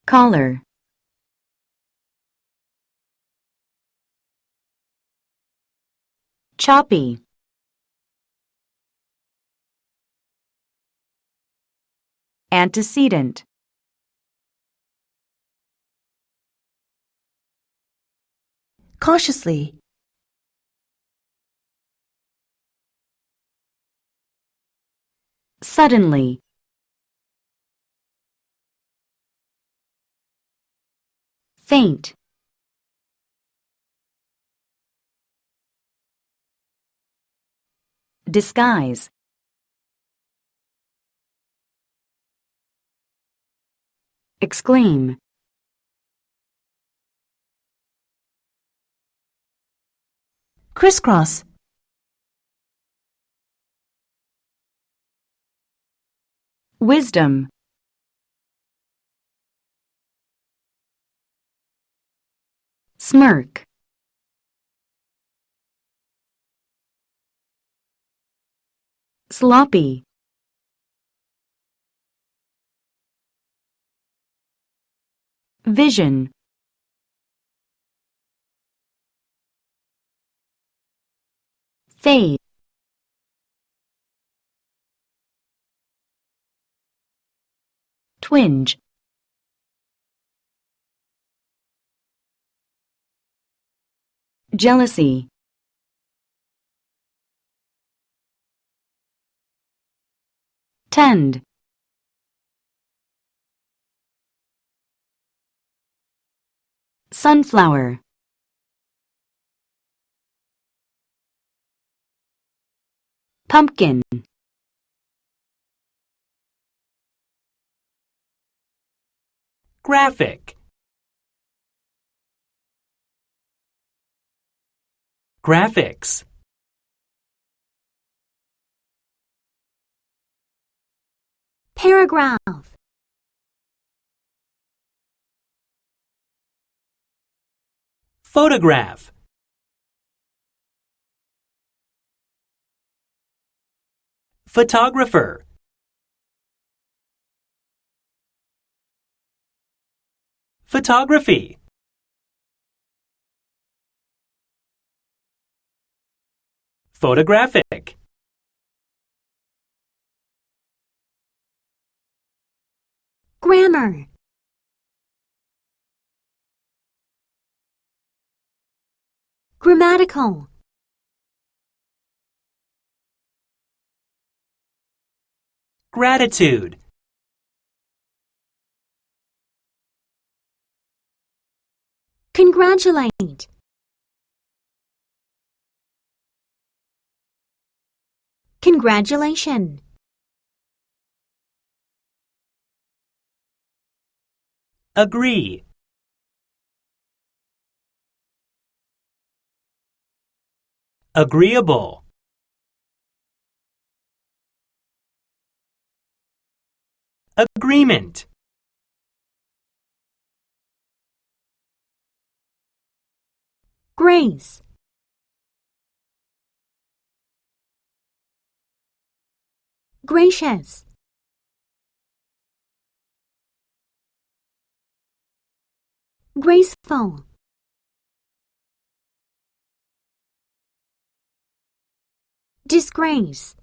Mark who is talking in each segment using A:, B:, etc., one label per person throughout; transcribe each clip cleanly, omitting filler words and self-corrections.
A: Collar. Choppy. Antecedent.
B: Cautiously.
A: Suddenly. Faint. Disguise. Exclaim.
B: Crisscross.
A: Wisdom. Smirk. Sloppy. Vision. Fade. Twinge. Jealousy. Tend. Sunflower. Pumpkin.
C: Graphic. Graphics.
B: Paragraph.
C: Photograph. Photographer. Photography. Photographic.
B: Grammar. Grammatical.
C: Gratitude.
B: Congratulate. Congratulation.
C: Agree. Agreeable. Agreement.
B: Grace. Gracious. Graceful. Disgrace.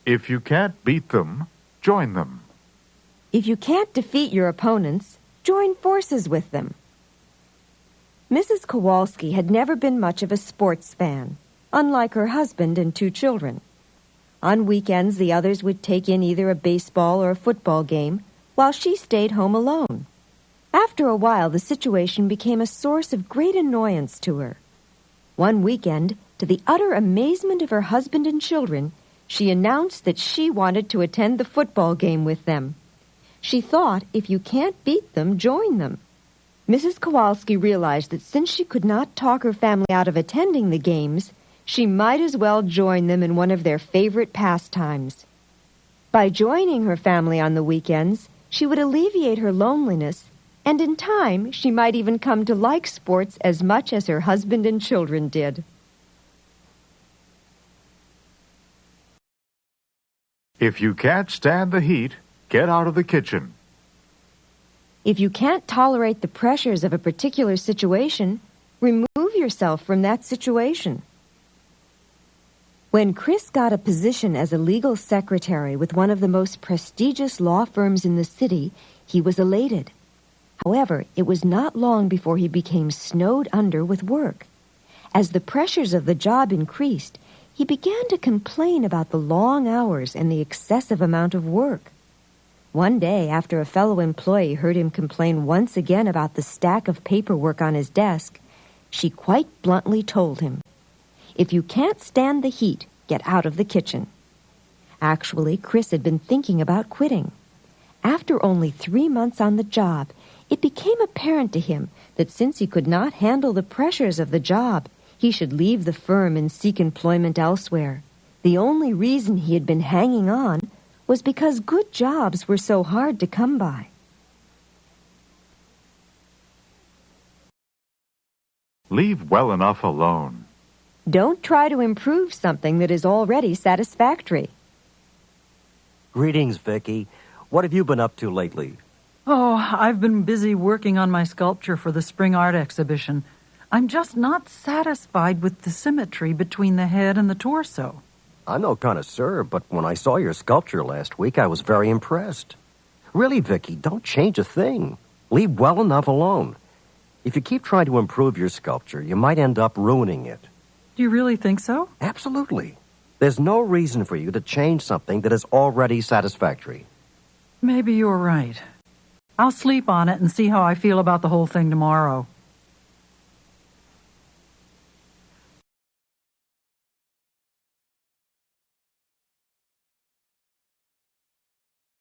D: If you can't beat them, join them.
E: If you can't defeat your opponents, join forces with them. Mrs. Kowalski had never been much of a sports fan, unlike her husband and 2 children. On weekends, the others would take in either a baseball or a football game, while she stayed home alone. After a while, the situation became a source of great annoyance to her. One weekend, to the utter amazement of her husband and children, she announced that she wanted to attend the football game with them. She thought, if you can't beat them, join them. Mrs. Kowalski realized that since she could not talk her family out of attending the games, she might as well join them in one of their favorite pastimes. By joining her family on the weekends, she would alleviate her loneliness, and in time she might even come to like sports as much as her husband and children did.
D: If you can't stand the heat, get out of the kitchen.
E: If you can't tolerate the pressures of a particular situation, remove yourself from that situation. When Chris got a position as a legal secretary with one of the most prestigious law firms in the city, he was elated. However, it was not long before he became snowed under with work. As the pressures of the job increased, he began to complain about the long hours and the excessive amount of work. One day, after a fellow employee heard him complain once again about the stack of paperwork on his desk, she quite bluntly told him, "If you can't stand the heat, get out of the kitchen." Actually, Chris had been thinking about quitting. After only 3 months on the job, it became apparent to him that since he could not handle the pressures of the job, he should leave the firm and seek employment elsewhere. The only reason he had been hanging on was because good jobs were so hard to come by.
D: Leave well enough alone.
E: Don't try to improve something that is already satisfactory.
B: Greetings, Vicky. What have you been up to lately?
F: Oh, I've been busy working on my sculpture for the spring art exhibition. I'm just not satisfied with the symmetry between the head and the torso.
B: I'm no connoisseur, but when I saw your sculpture last week, I was very impressed. Really, Vicky, don't change a thing. Leave well enough alone. If you keep trying to improve your sculpture, you might end up ruining it.
F: Do you really think so?
B: Absolutely. There's no reason for you to change something that is already satisfactory.
F: Maybe you're right. I'll sleep on it and see how I feel about the whole thing tomorrow.